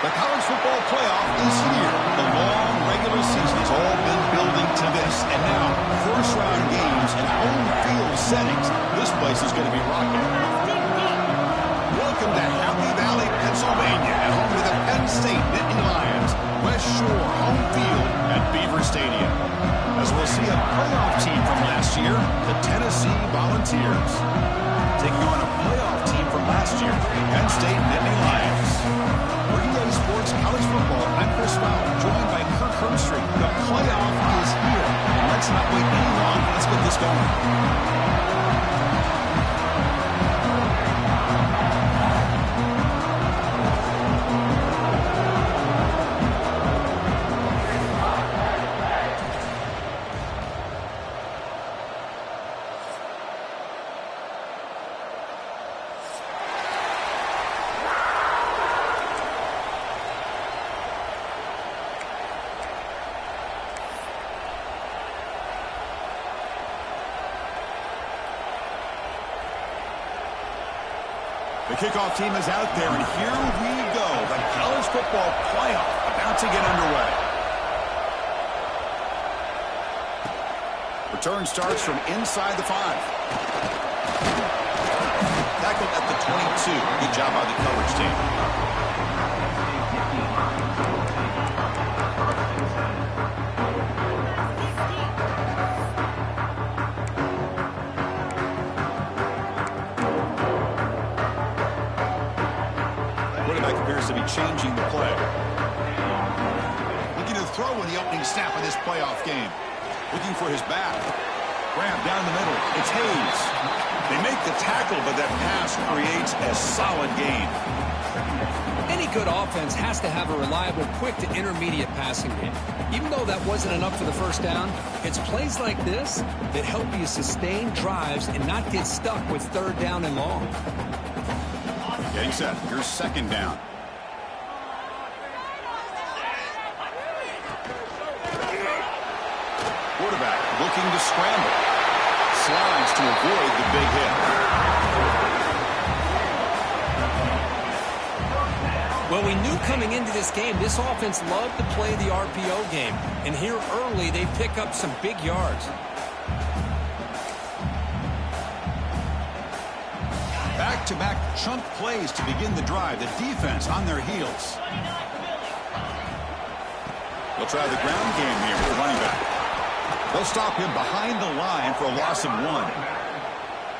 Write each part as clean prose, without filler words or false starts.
The college football playoff is here. The long regular season has all been building to this. And now, first-round games and home field settings. This place is going to be rocking. Welcome to Happy Valley, Pennsylvania, at home to the Penn State Nittany Lions. West Shore home field at Beaver Stadium. As we'll see a playoff team from last year, the Tennessee Volunteers. Taking on a playoff team from last year, Penn State Nittany Lions. Sports College Football. I'm Chris Fowler, joined by Kirk Hermstreet. The playoff is here. And let's not wait any longer. Let's get this going. The kickoff team is out there, and here we go. The college football playoff about to get underway. Return starts from inside the 5. Tackled at the 22. Good job by the coverage team. Appears to be changing the play. Looking to throw in the opening snap of this playoff game. Looking for his back. Grab down the middle. It's Hayes. They make the tackle, but that pass creates a solid gain. Any good offense has to have a reliable, quick to intermediate passing game. Even though that wasn't enough for the first down, it's plays like this that help you sustain drives and not get stuck with third down and long. Getting set. Here's second down. Quarterback looking to scramble. Slides to avoid the big hit. Well, we knew coming into this game, this offense loved to play the RPO game. And here early, they pick up some big yards. Back-to-back chunk plays to begin the drive. The defense on their heels. They'll try the ground game here with the running back. They'll stop him behind the line for a loss of 1. Well,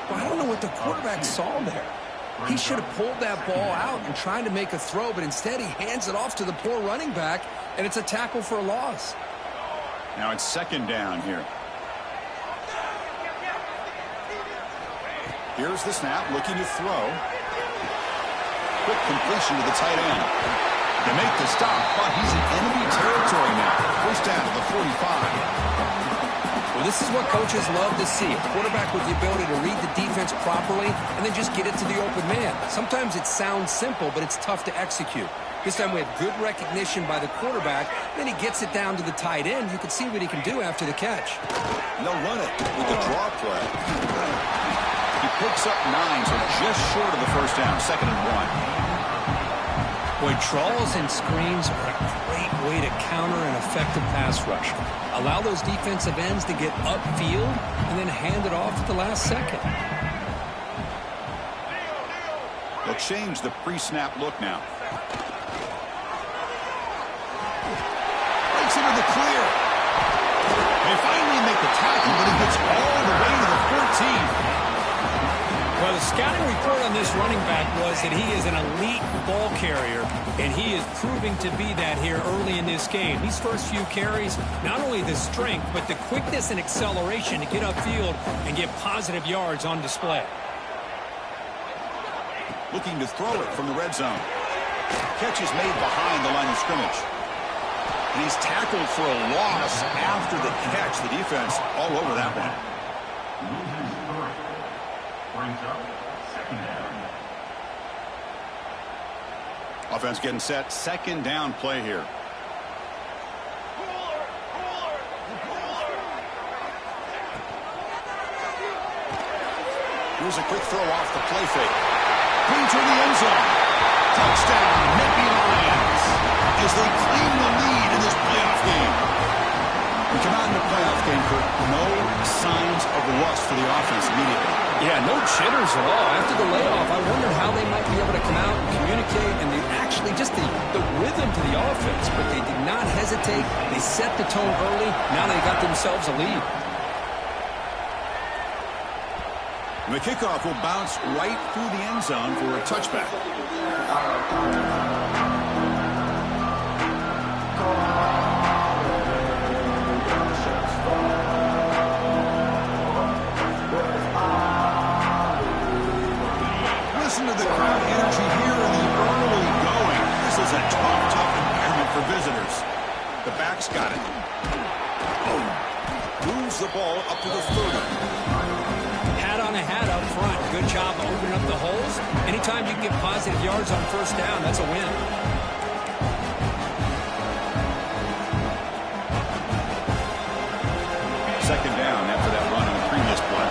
I don't know what the quarterback saw there. He should have pulled that ball out and tried to make a throw, but instead he hands it off to the poor running back, and it's a tackle for a loss. Now it's second down here. Here's the snap, looking to throw. Quick completion to the tight end. They make the stop, but he's in enemy territory now. First down at the 45. Well, this is what coaches love to see. A quarterback with the ability to read the defense properly and then just get it to the open man. Sometimes it sounds simple, but it's tough to execute. This time we had good recognition by the quarterback. Then he gets it down to the tight end. You can see what he can do after the catch. And they'll run it with the draw play. He picks up 9, so just short of the first down. Second and 1. Boy, draws and screens are a great way to counter an effective pass rush. Allow those defensive ends to get upfield and then hand it off at the last second. They'll change the pre-snap look now. Breaks into the clear. They finally make the tackle, but he gets all the way to the 14. Well, the scouting report on this running back was that he is an elite ball carrier, and he is proving to be that here early in this game. These first few carries, not only the strength, but the quickness and acceleration to get upfield and get positive yards on display. Looking to throw it from the red zone. Catch is made behind the line of scrimmage. And he's tackled for a loss after the catch. The defense all over that one. Offense getting set. Second down play here. Here's a quick throw off the play fake. Into the end zone. Touchdown, Nittany Lions. as they claim the lead in this playoff game. We come out in the playoff game for no signs of rust for the offense immediately. Yeah, no jitters at all. After the layoff, I wonder how they might be able to come out and communicate and actually just the rhythm to the offense. But they did not hesitate. They set the tone early. Now they got themselves a lead. The kickoff will bounce right through the end zone for a touchback. Listen to the crowd energy here in the early going. This is a tough environment for visitors. The back's got it. Moves the ball up to the 30. Hat on a hat up front. Good job opening up the holes. Anytime you can get positive yards on first down, that's a win. Second down after that run on the previous play.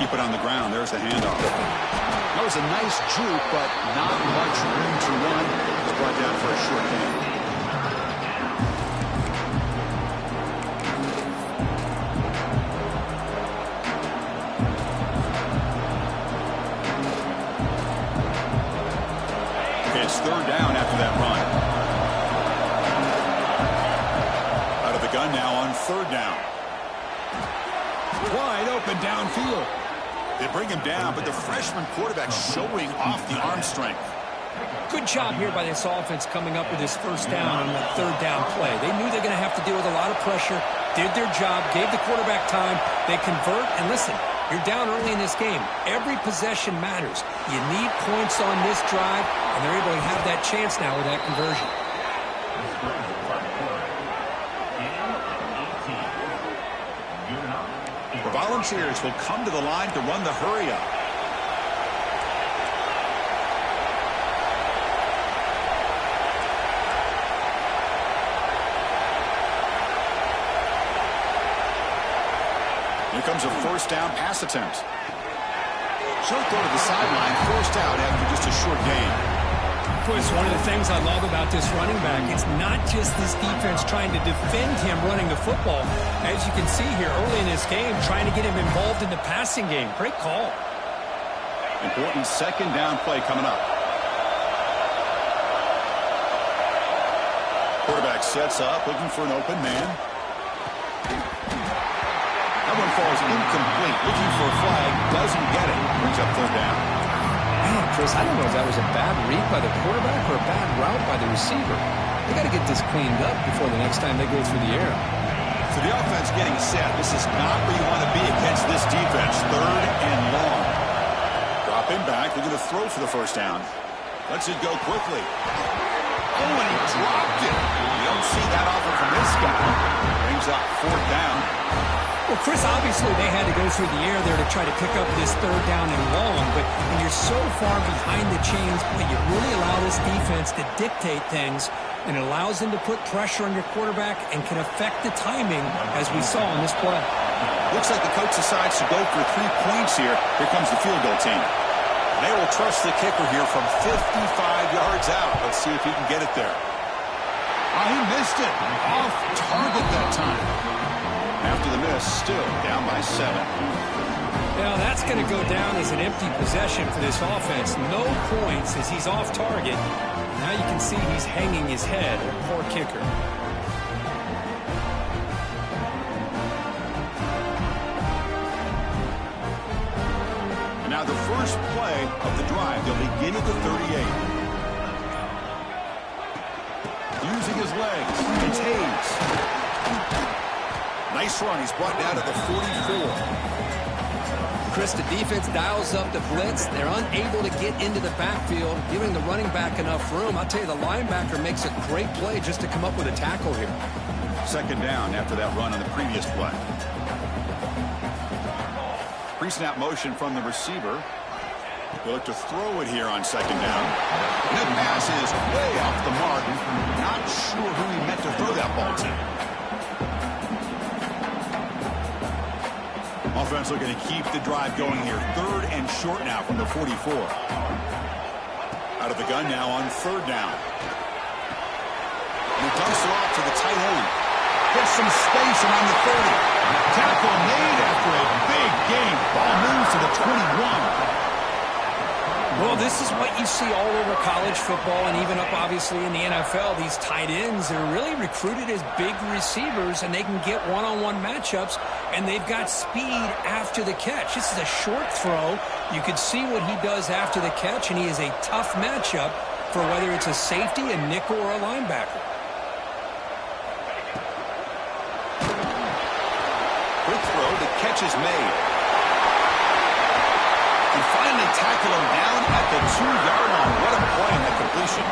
Keep it on the ground. There's the handoff. That was a nice juke, but not much room to run. It's brought down for a short gain. It's third down after that run. Out of the gun now on third down. Wide open downfield. They bring him down, but the freshman quarterback showing off the arm strength. Good job here by this offense coming up with this first down on that third down play. They knew they're going to have to deal with a lot of pressure, did their job, gave the quarterback time. They convert, and listen, you're down early in this game. Every possession matters. You need points on this drive, and they're able to have that chance now with that conversion. The Volunteers will come to the line to run the hurry-up. Here comes a first down pass attempt. Short throw to the sideline, forced out after just a short gain. Boy, it's one of the things I love about this running back. It's not just this defense trying to defend him running the football. As you can see here early in this game, trying to get him involved in the passing game. Great call. Important second down play coming up. Quarterback sets up, looking for an open man. That one falls incomplete. Looking for a flag, doesn't get it. Brings up third down. Man, Chris, I don't know if that was a bad read by the quarterback or a bad route by the receiver. They got to get this cleaned up before the next time they go through the air. So the offense getting set. This is not where you want to be against this defense. Third and long. Dropping back. They're going to throw for the first down. Lets it go quickly. Oh, and he dropped it. You don't see that often from this guy. Brings up fourth down. Well, Chris, obviously they had to go through the air there to try to pick up this third down and long, but when you're so far behind the chains, you really allow this defense to dictate things, and it allows them to put pressure on your quarterback and can affect the timing, as we saw in this play. Looks like the coach decides to go for 3 points here. Here comes the field goal team. They will trust the kicker here from 55 yards out. Let's see if he can get it there. Oh, he missed it. Off target that time. After the miss, still down by 7. Now that's going to go down as an empty possession for this offense. No points as he's off target. Now you can see he's hanging his head. Poor kicker. And now the first play of the drive. They'll begin at the 38. Using his legs. It's Hayes. Nice run. He's brought down to the 44. Chris, the defense dials up the blitz. They're unable to get into the backfield, giving the running back enough room. I'll tell you, the linebacker makes a great play just to come up with a tackle here. Second down after that run on the previous play. Pre-snap motion from the receiver. They'll look to throw it here on second down. And that pass is way off the mark. Not sure who he meant to throw that ball to. Offense looking to keep the drive going here. Third and short now from the 44. Out of the gun now on 3rd down. And he dumps it off to the tight end. Gets some space around the 30. Tackle made after a big gain. Ball moves to the 21. Well, this is what you see all over college football and even up, obviously, in the NFL. These tight ends are really recruited as big receivers, and they can get one-on-one matchups, and they've got speed after the catch. This is a short throw. You can see what he does after the catch, and he is a tough matchup for whether it's a safety, a nickel, or a linebacker. Quick throw, the catch is made. And finally tackle him down at the 2-yard line. What a play on that completion.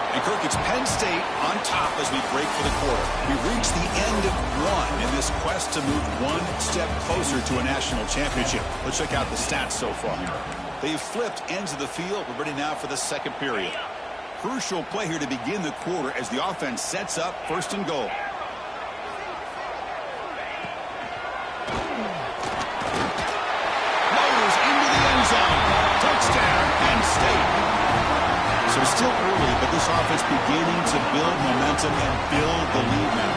And Kirk, it's Penn State on top as we break for the quarter. We reach the end of one in this quest to move one step closer to a national championship. Let's check out the stats so far. They've flipped ends of the field. We're ready now for the second period. Crucial play here to begin the quarter as the offense sets up 1st and goal. Touchdown, Penn State. So still early, but this offense beginning to build momentum and build the lead now.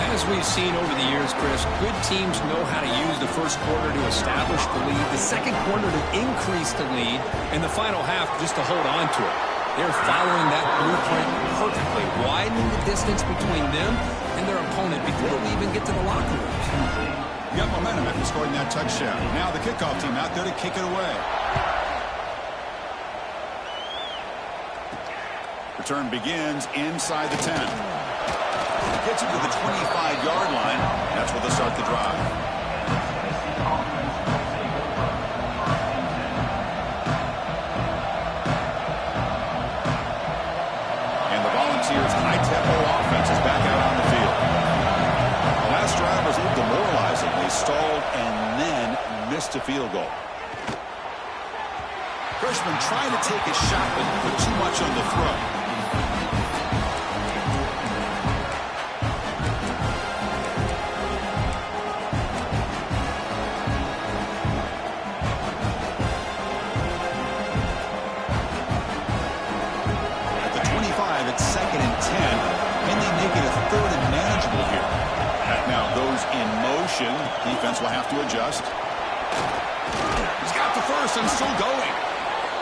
As we've seen over the years, Chris, good teams know how to use the first quarter to establish the lead, the second quarter to increase the lead, and the final half just to hold on to it. They're following that blueprint perfectly, widening the distance between them and their opponent before we even get to the locker rooms. You got momentum after scoring that touchdown. Now the kickoff team out there to kick it away. Return begins inside the 10. Gets it to the 25-yard line. That's where they'll start the drive. And the Volunteers' high-tempo offense is back out on the field. The last drive was a little demoralizing. They stalled and then missed a field goal. Freshman trying to take a shot, but put too much on the throw. It's 2nd and 10. Can they make it a 3rd and manageable here? That now goes in motion. Defense will have to adjust. He's got the first and still going.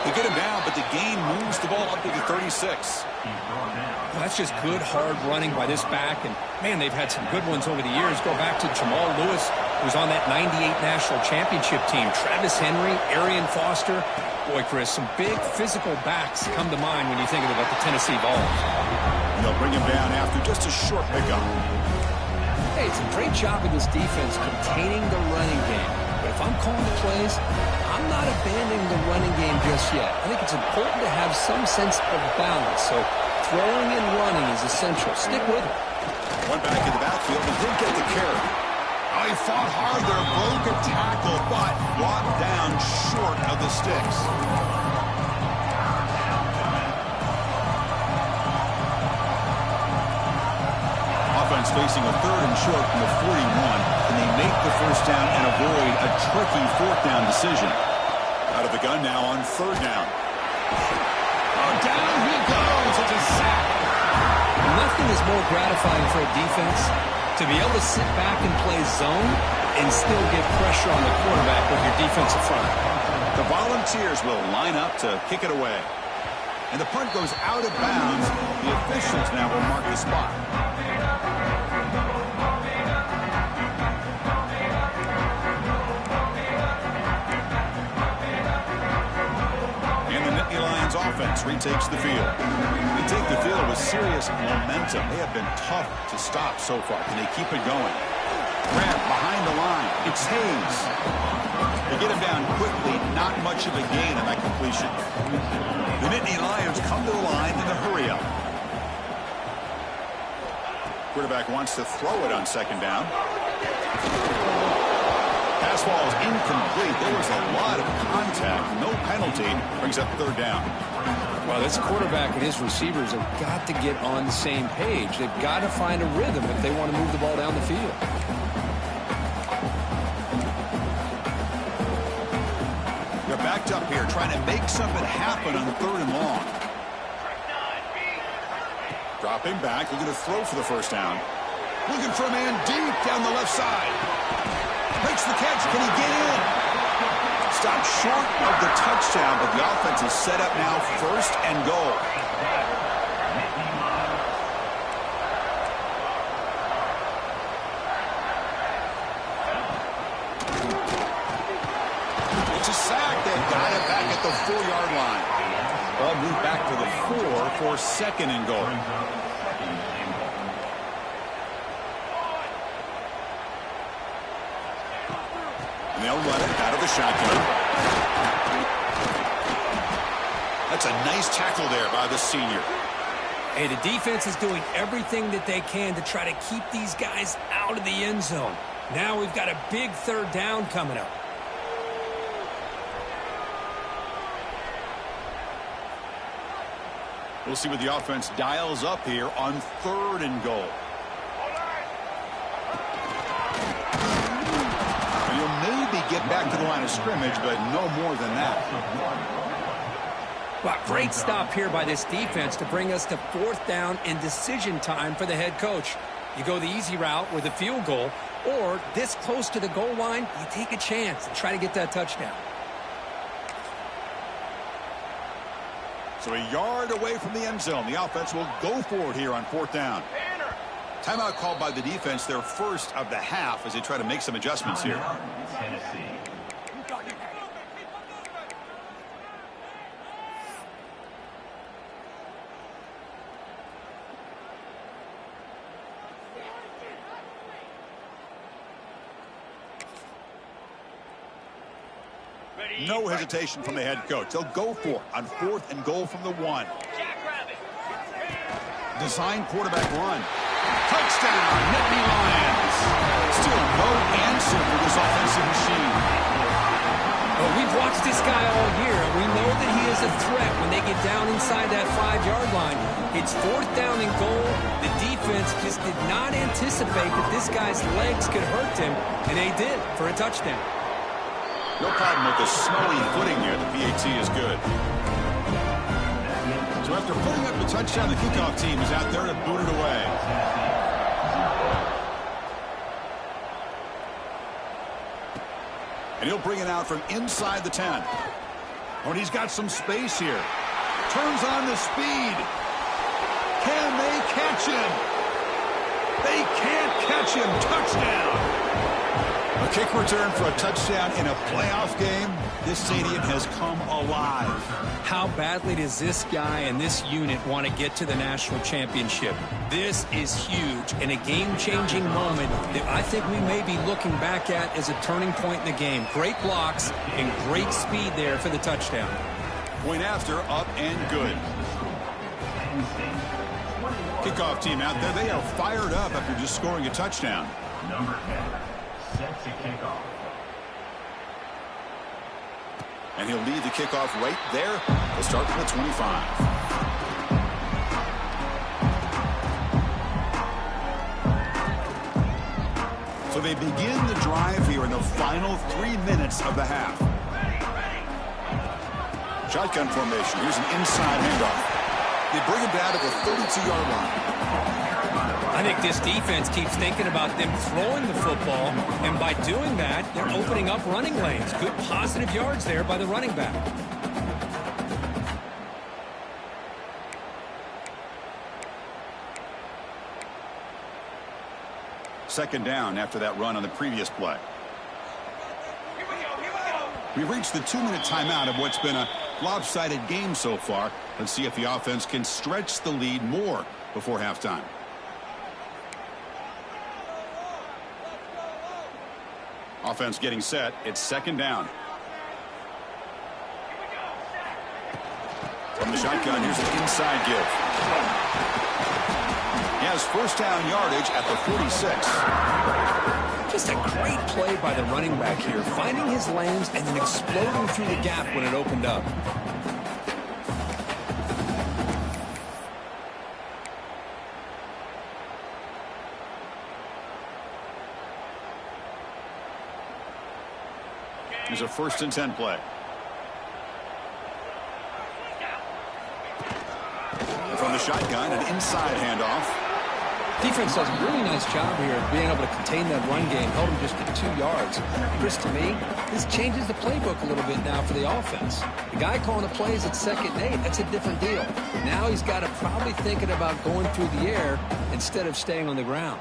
They get him down, but the gain moves the ball up to the 36. Well, that's just good, hard running by this back. And, man, they've had some good ones over the years. Go back to Jamal Lewis, who was on that 98 national championship team. Travis Henry, Arian Foster. Boy, Chris, some big physical backs come to mind when you think about the Tennessee Vols. And they'll bring him down after just a short pickup. Hey, it's a great job of this defense containing the running game. But if I'm calling the plays, I'm not abandoning the running game just yet. I think it's important to have some sense of balance. So throwing and running is essential. Stick with it. One back in the backfield and didn't get the carry. Oh, he fought hard there, broke a tackle, but brought down short of the sticks. Offense facing a 3rd and short from the 41, and they make the first down and avoid a tricky 4th down decision. Out of the gun now on 3rd down. Oh, down he goes. It's a sack. Nothing is more gratifying for a defense to be able to sit back and play zone and still get pressure on the quarterback with your defensive front. The Volunteers will line up to kick it away. And the punt goes out of bounds. The officials now will mark the spot. And the Nittany Lions offense retakes the field. They take the field with serious momentum. They have been tough to stop so far. Can they keep it going? Grant behind the line. It's Hayes. They get him down quickly. Not much of a gain on that completion. The Nittany Lions come to the line in the hurry-up. Quarterback wants to throw it on 2nd down. Pass ball is incomplete. There was a lot of contact. No penalty. Brings up 3rd down. Well, this quarterback and his receivers have got to get on the same page. They've got to find a rhythm if they want to move the ball down the field. They're backed up here, trying to make something happen on 3rd and long. Dropping back, looking to throw for the first down. Looking for a man deep down the left side. Makes the catch. Can he get in? Stopped short of the touchdown, but the offense is set up now 1st and goal. It's a sack. They got it back at the 4-yard line. Ball moved back to the 4 for 2nd and goal. And they'll run it out of the shotgun. That's a nice tackle there by the senior. Hey, the defense is doing everything that they can to try to keep these guys out of the end zone. Now we've got a big 3rd down coming up. We'll see what the offense dials up here on 3rd and goal. Get back to the line of scrimmage, but no more than that. Well, great stop here by this defense to bring us to 4th down and decision time for the head coach. You go the easy route with a field goal, or this close to the goal line, you take a chance and try to get that touchdown. So a yard away from the end zone. The offense will go for it here on 4th down. Timeout called by the defense, their first of the half, as they try to make some adjustments here. No hesitation from the head coach. They'll go for it on 4th and goal from the 1. Design quarterback run. Touchdown, Nittany Lions. Still no answer for this offensive machine. Well, we've watched this guy all year, and we know that he is a threat when they get down inside that 5-yard line. It's 4th down and goal. The defense just did not anticipate that this guy's legs could hurt him, and they did for a touchdown. No problem with the snowy footing here. The PAT is good. So after putting up the touchdown, the kickoff team is out there to boot it away. And he'll bring it out from inside the 10. Oh, and he's got some space here. Turns on the speed. Can they catch him? They can't catch him. Touchdown. A kick return for a touchdown in a playoff game. This stadium has come alive. How badly does this guy and this unit want to get to the national championship? This is huge and a game-changing moment that I think we may be looking back at as a turning point in the game. Great blocks and great speed there for the touchdown. Point after, up and good. Kickoff team out there. They are fired up after just scoring a touchdown. Number 10, set to kick off. And he'll lead the kickoff right there. We'll start from the 25. So they begin the drive here in the final 3 minutes of the half. Shotgun formation. Here's an inside handoff. They bring him down to the 32-yard line. I think this defense keeps thinking about them throwing the football, and by doing that, they're opening up running lanes. Good positive yards there by the running back. Second down after that run on the previous play. We've reached the 2-minute timeout of what's been a lopsided game so far. Let's see if the offense can stretch the lead more before halftime. Offense getting set. It's second down. From the shotgun, here's an inside give. He has first down yardage at the 46. Just a great play by the running back here, finding his lanes and then exploding through the gap when it opened up. Here's a 1st and 10 play. the shotgun, an inside handoff. Defense does a really nice job here of being able to contain that run game, held him just to 2 yards. Chris, to me, this changes the playbook a little bit now for the offense. The guy calling the plays at 2nd and 8, that's a different deal. Now he's got to probably thinking about going through the air instead of staying on the ground.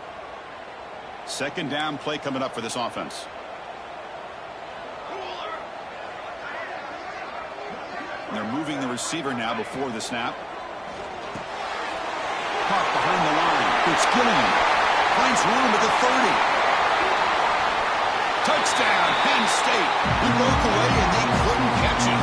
2nd down play coming up for this offense. They're moving the receiver now before the snap. Caught behind the line. It's Gilliam. Finds room at the 30. Touchdown, Penn State. He broke away and they couldn't catch him.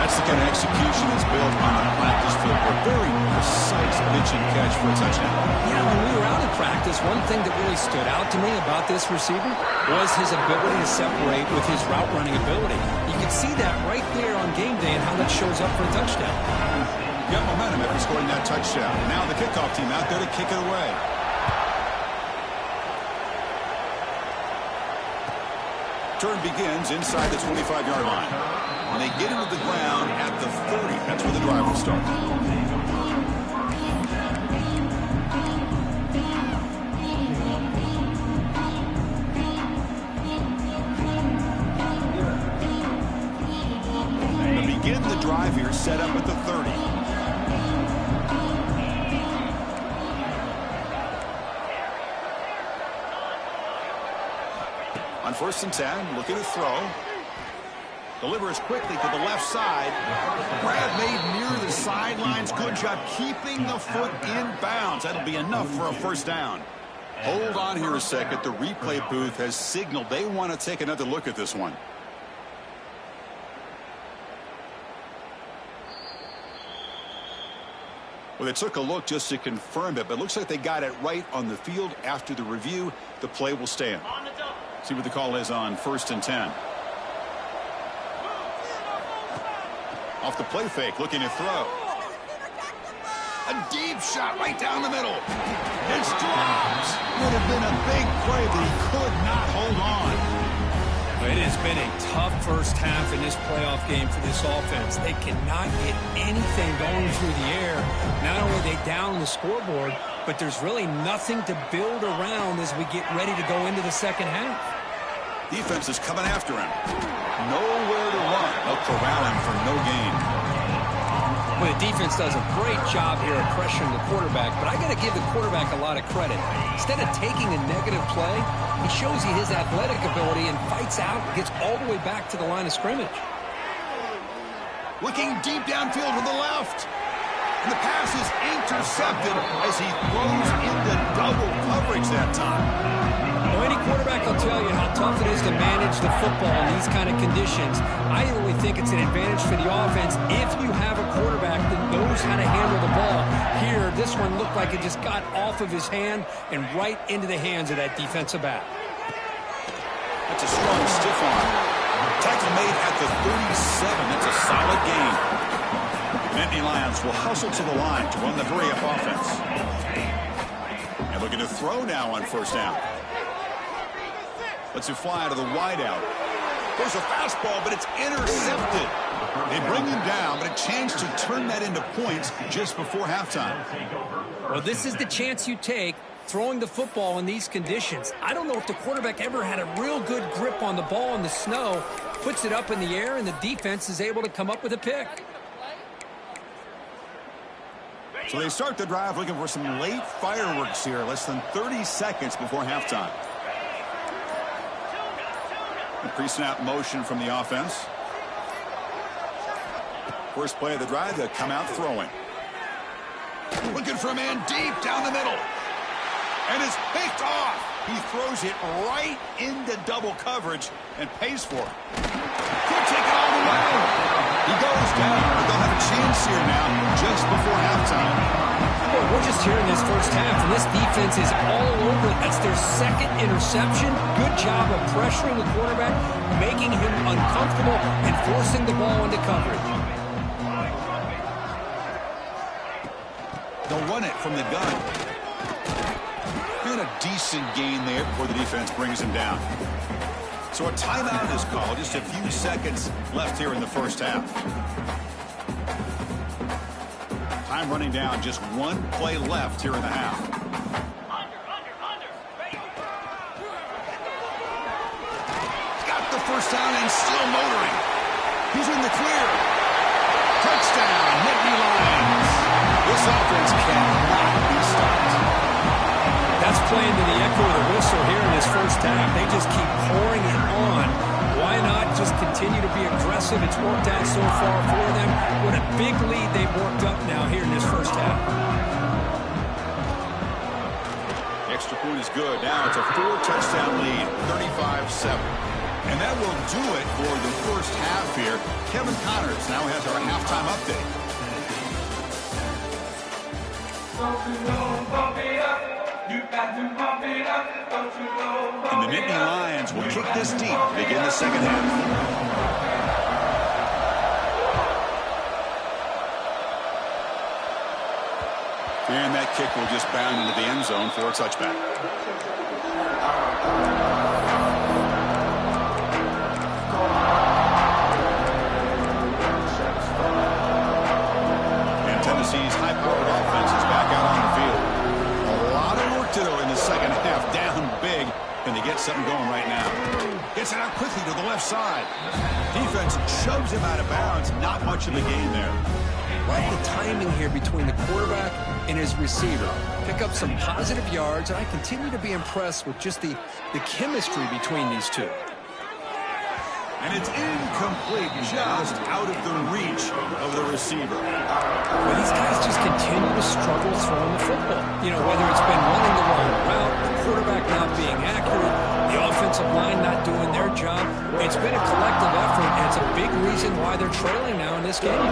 That's the kind of execution that's built on the practice field. A very precise pitch and catch for a touchdown. Yeah, when we were out in practice, one thing that really stood out to me about this receiver was his ability to separate with his route running ability. You can see that right there on game day and how that shows up for a touchdown. Got momentum after scoring that touchdown. Now the kickoff team out there to kick it away. Turn begins inside the 25-yard line. And they get into the ground at the 30. That's where the drive will start. They begin the drive here, set up at the 30. On 1st and 10, looking to throw. Delivers quickly to the left side. Grab made near the sidelines. Good job keeping the foot in bounds. That'll be enough for a 1st down. Hold on here a second. The replay booth has signaled they want to take another look at this one. Well, they took a look just to confirm it, but it looks like they got it right on the field. After the review, the play will stand. See what the call is on 1st and 10. Off the play fake, looking to throw. A deep shot right down the middle. It's dropped. Would have been a big play, but he could not hold on. It has been a tough first half in this playoff game for this offense. They cannot get anything going through the air. Not only are they down the scoreboard, but there's really nothing to build around as we get ready to go into the 2nd half. Defense is coming after him. Nowhere to run. They'll corral him for no gain. Well, the defense does a great job here of pressuring the quarterback, but I got to give the quarterback a lot of credit. Instead of taking a negative play, he shows you his athletic ability and fights out, gets all the way back to the line of scrimmage. Looking deep downfield to the left. And the pass is intercepted as he throws into double coverage that time. Well, any quarterback will tell you how tough it is to manage the football in these kind of conditions. I really think it's an advantage for the offense if you have a quarterback that knows how to handle the ball. Here, this one looked like it just got off of his hand and right into the hands of that defensive back. That's a strong stiff arm. Tackle made at the 37. That's a solid gain. Nittany Lions will hustle to the line to run the hurry-up offense. And looking to throw now on 1st down. Lets it fly to the wideout. There's a fastball, but it's intercepted. They bring him down, but a chance to turn that into points just before halftime. Well, this is the chance you take throwing the football in these conditions. I don't know if the quarterback ever had a real good grip on the ball in the snow, puts it up in the air, and the defense is able to come up with a pick. So they start the drive looking for some late fireworks here, less than 30 seconds before halftime. A pre-snap motion from the offense. First play of the drive, they'll come out throwing. Looking for a man deep down the middle. And it's picked off. He throws it right into double coverage and pays for it. Could take it all the way. He goes down, but they'll have a chance here now just before halftime. Boy, we're just here in this first half, and this defense is all over it. That's their 2nd interception. Good job of pressuring the quarterback, making him uncomfortable, and forcing the ball into coverage. They'll run it from the gun. And a decent gain there before the defense brings him down. So a timeout is called. Just a few seconds left here in the first half. time running down. Just one play left here in the half. Got the first down and still motoring. He's in the clear. Touchdown, Nittany Lions. This offense cannot be stopped. That's playing to the echo of the whistle here in this first half. They just keep pouring it on. Why not just continue to be aggressive? It's worked out so far for them. What a big lead they've worked up now here in this first half. Extra point is good. Now it's a 4-touchdown lead, 35-7. And that will do it for the first half here. Kevin Connors now has our halftime update. And the Nittany Lions will kick this deep to begin the second half. And that kick will just bound into the end zone for a touchback. And Tennessee's high-powered offense is back out on the field. A lot of work to do in the second half. Down big. Can they get something going right now? Gets it out quickly to the left side. Defense shoves him out of bounds. Not much of a gain there. Like the timing here between the quarterback and his receiver. Pick up some positive yards, and I continue to be impressed with just the chemistry between these two. And it's incomplete, just out of the reach of the receiver. Well, these guys just continue to struggle throwing the football. You know, whether it's been running the wrong route, the quarterback not being accurate, the offensive line not doing their job. It's been a collective effort, and it's a big reason why they're trailing now in this game.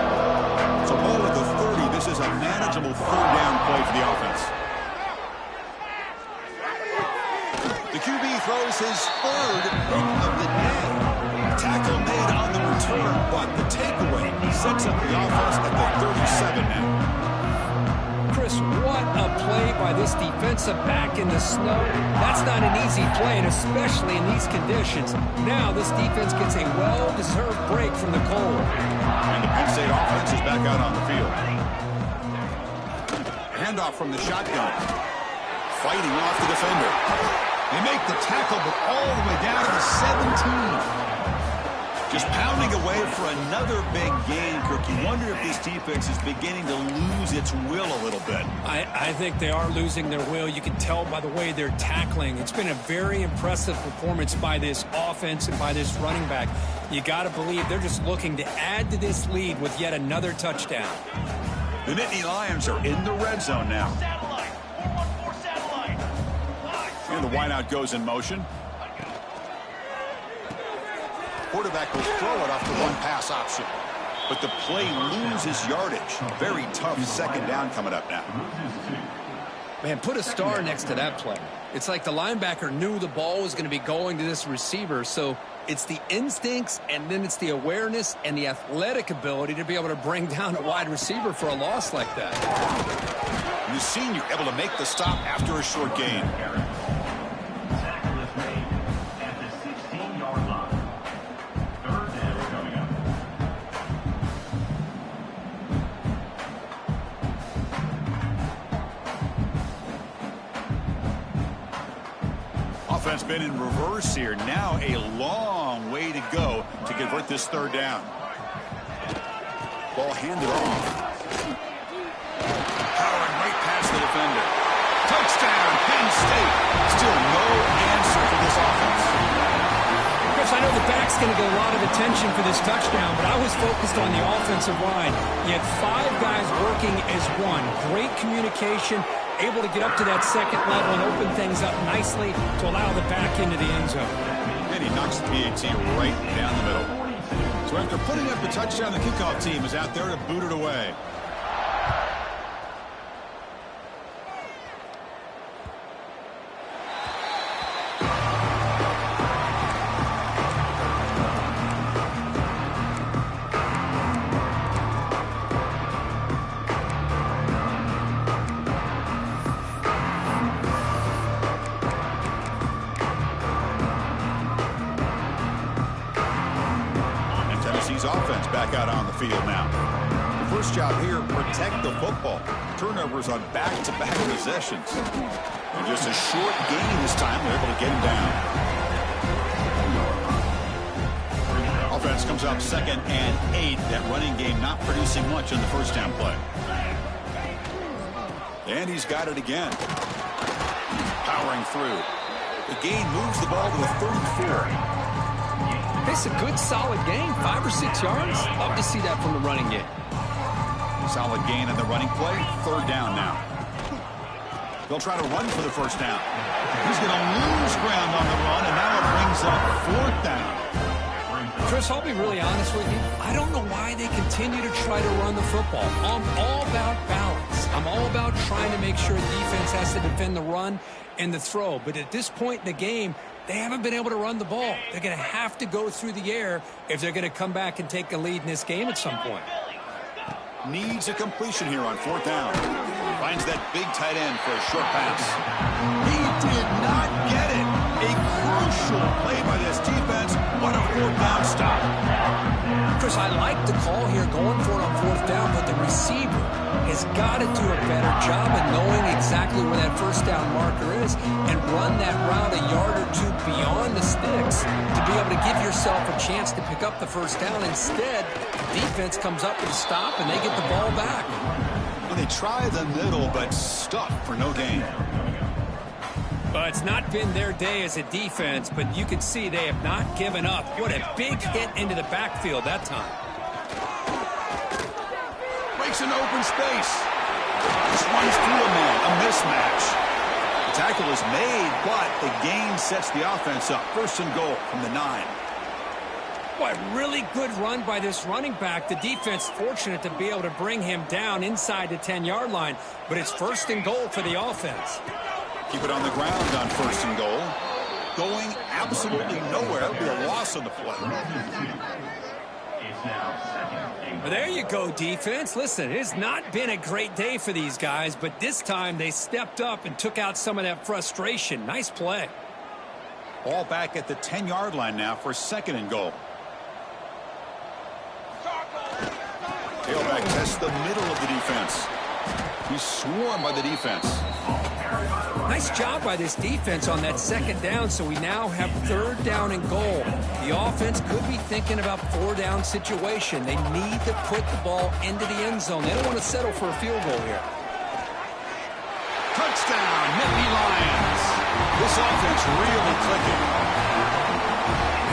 So ball at the 30. This is a manageable third down play for the offense. The QB throws his third pick of the day. Tackle made on the return, but the takeaway sets up the offense at the 37 now. Chris, what a play by this defensive back in the snow. That's not an easy play, and especially in these conditions. Now this defense gets a well-deserved break from the cold. And the Penn State offense is back out on the field. Handoff from the shotgun. Fighting off the defender. They make the tackle, but all the way down to the 17. Just pounding away for another big gain, Kirk. You wonder if this defense is beginning to lose its will a little bit. I think they are losing their will. You can tell by the way they're tackling. It's been a very impressive performance by this offense and by this running back. You got to believe they're just looking to add to this lead with yet another touchdown. The Nittany Lions are in the red zone now. And the wideout goes in motion. Quarterback will throw it off the one-pass option. But the play loses yardage. Very tough second down coming up now. Man, put a star next to that play. It's like the linebacker knew the ball was going to be going to this receiver. So it's the instincts, and then it's the awareness and the athletic ability to be able to bring down a wide receiver for a loss like that. The senior able to make the stop after a short gain. Offense been in reverse here. Now a long way to go to convert this third down. Ball handed off. Powering right past the defender. Touchdown, Penn State. Still no answer for this offense. Chris, I know the back's going to get a lot of attention for this touchdown, but I was focused on the offensive line. You had 5 guys working as one. Great communication. Able to get up to that second level and open things up nicely to allow the back into the end zone. And he knocks the PAT right down the middle. So after putting up the touchdown, the kickoff team is out there to boot it away. Offense back out on the field now. first job here, protect the football. Turnovers on back-to-back possessions. And just a short gain this time. They're able to get him down. Offense comes up 2nd and 8. That running game not producing much on the first down play. And he's got it again. Powering through. The gain moves the ball to the 34. It's a good, solid gain. 5 or 6 yards. Love to see that from the running game. Solid gain on the running play. 3rd down now. They'll try to run for the first down. He's going to lose ground on the run, and now it brings up 4th down. Chris, I'll be really honest with you. I don't know why they continue to try to run the football. I'm all about balance. I'm all about trying to make sure the defense has to defend the run and the throw. But at this point in the game, they haven't been able to run the ball. They're going to have to go through the air if they're going to come back and take a lead in this game at some point. Needs a completion here on 4th down. Finds that big tight end for a short pass. He did not get it. A crucial play by this defense. What a 4th down stop. Chris, I like the call here going for it on 4th down, but the receiver has got to do a better job of knowing exactly where that first down marker is and run that route a yard or 2 beyond the sticks to be able to give yourself a chance to pick up the first down. Instead, the defense comes up with a stop and they get the ball back. Well, they try the middle, but stuck for no gain. Well, it's not been their day as a defense, but you can see they have not given up. What a big hit into the backfield that time. Breaks an open space. Just runs through a man. A mismatch. The tackle is made, but the gain sets the offense up. 1st and goal from the 9. What a really good run by this running back. The defense fortunate to be able to bring him down inside the 10-yard line, but it's 1st and goal for the offense. Keep it on the ground on 1st and goal. Going absolutely nowhere. That would be a loss on the play. Well, there you go, defense. Listen, it has not been a great day for these guys, but this time they stepped up and took out some of that frustration. Nice play. Ball back at the 10-yard line now for 2nd and goal. Tailback tests the middle of the defense. He's swarmed by the defense. Nice job by this defense on that 2nd down, so we now have 3rd down and goal. The offense could be thinking about 4-down situation. They need to put the ball into the end zone. They don't want to settle for a field goal here. Touchdown, Nittany Lions. This offense really clicking.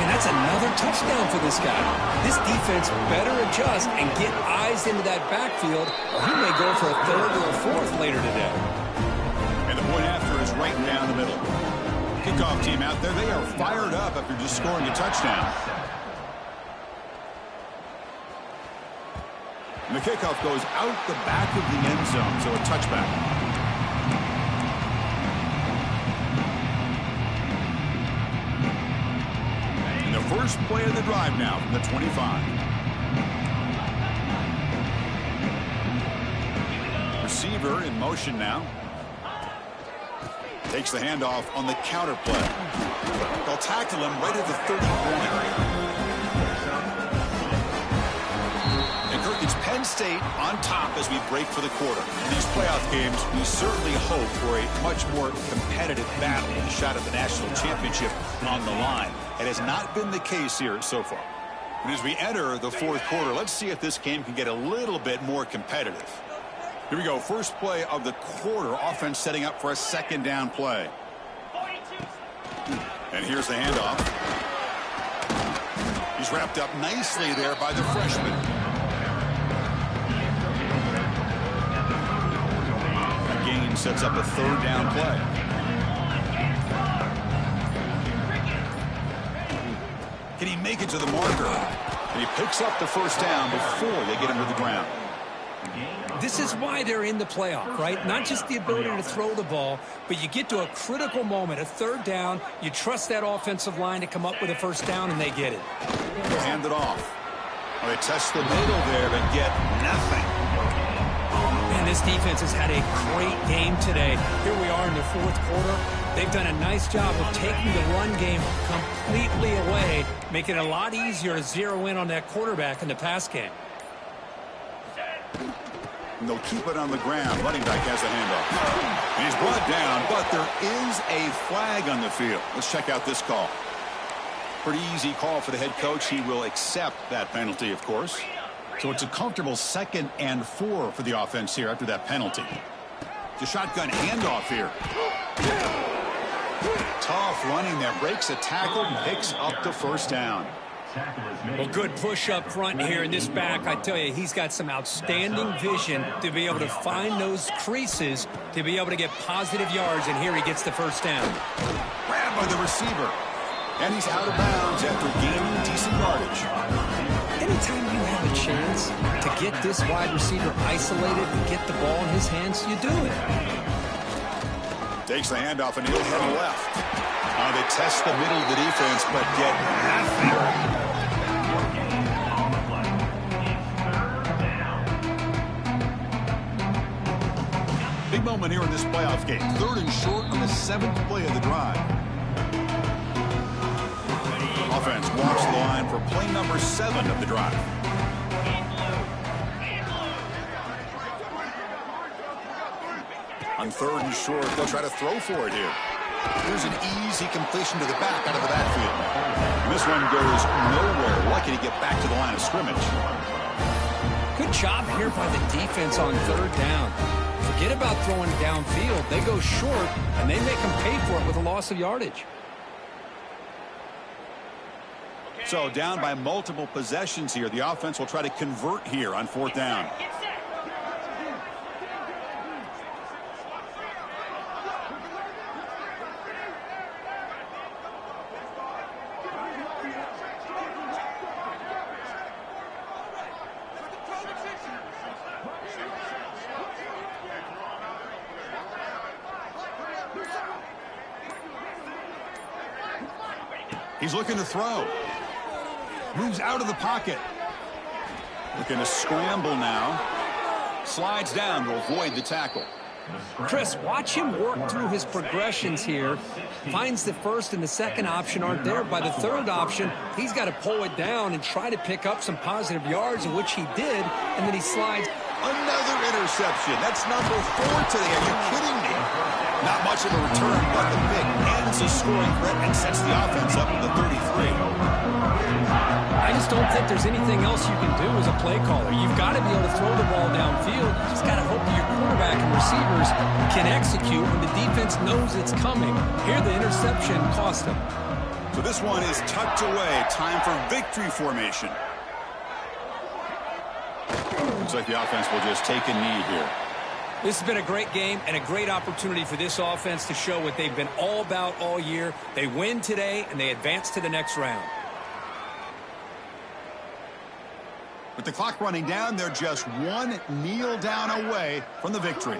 And that's another touchdown for this guy. This defense better adjust and get eyes into that backfield, or he may go for a 3rd or a 4th later today. And the point after is right down the middle. Kickoff team out there, they are fired up after just scoring a touchdown. And the kickoff goes out the back of the end zone, so a touchback. And the first play of the drive now from the 25. Receiver in motion now. Takes the handoff on the counter play. They'll tackle him right at the 31. And Kirk, it's Penn State on top as we break for the quarter. In these playoff games, we certainly hope for a much more competitive battle with a shot at the national championship on the line. It has not been the case here so far. And as we enter the 4th quarter, let's see if this game can get a little bit more competitive. Here we go. First play of the quarter. Offense setting up for a 2nd down play. And here's the handoff. He's wrapped up nicely there by the freshman. The gain sets up a 3rd down play. Can he make it to the marker? And he picks up the first down before they get him to the ground. This is why they're in the playoff, right? Not just the ability to throw the ball, but you get to a critical moment, a 3rd down. You trust that offensive line to come up with a first down, and they get it. Hand it off. Well, they test the middle there, but get nothing. Man, this defense has had a great game today. Here we are in the 4th quarter. They've done a nice job of taking the run game completely away, making it a lot easier to zero in on that quarterback in the pass game. And they'll keep it on the ground. Running back has the handoff. And he's brought down, but there is a flag on the field. Let's check out this call. Pretty easy call for the head coach. He will accept that penalty, of course. So it's a comfortable 2nd and 4 for the offense here after that penalty. The shotgun handoff here. Tough running there. Breaks a tackle and picks up the first down. Well, good push up front here in this back. I tell you, he's got some outstanding vision to be able to find those creases, to be able to get positive yards, and here he gets the first down. Grabbed by the receiver. And he's out of bounds after gaining decent yardage. Anytime you have a chance to get this wide receiver isolated and get the ball in his hands, you do it. Takes the handoff and he'll head left. They test the middle of the defense, but get half there. Big moment here in this playoff game. 3rd and short on the 7th play of the drive. Offense walks the line for play number 7 of the drive. On 3rd and short, they'll try to throw for it here. Here's an easy completion to the back out of the backfield. And this one goes nowhere. Lucky to get back to the line of scrimmage. Good job here by the defense on 3rd down. Forget about throwing downfield. They go short, and they make them pay for it with a loss of yardage. So down by multiple possessions here. The offense will try to convert here on 4th down. He's looking to throw. Moves out of the pocket. Looking to scramble now. Slides down to avoid the tackle. Chris, watch him work through his progressions here. Finds the 1st and the 2nd option aren't there. By the 3rd option, he's got to pull it down and try to pick up some positive yards, in which he did, and then he slides. Another interception. That's number 4 today. Are you kidding me? Not much of a return, but the pick ends a scoring threat and sets the offense up at the 33. I just don't think there's anything else you can do as a play caller. You've got to be able to throw the ball downfield. You just got to hope that your quarterback and receivers can execute when the defense knows it's coming. Here, the interception cost him. So this one is tucked away. Time for victory formation. Looks like the offense will just take a knee here. This has been a great game and a great opportunity for this offense to show what they've been all about all year. They win today, and they advance to the next round. With the clock running down, they're just one kneel down away from the victory.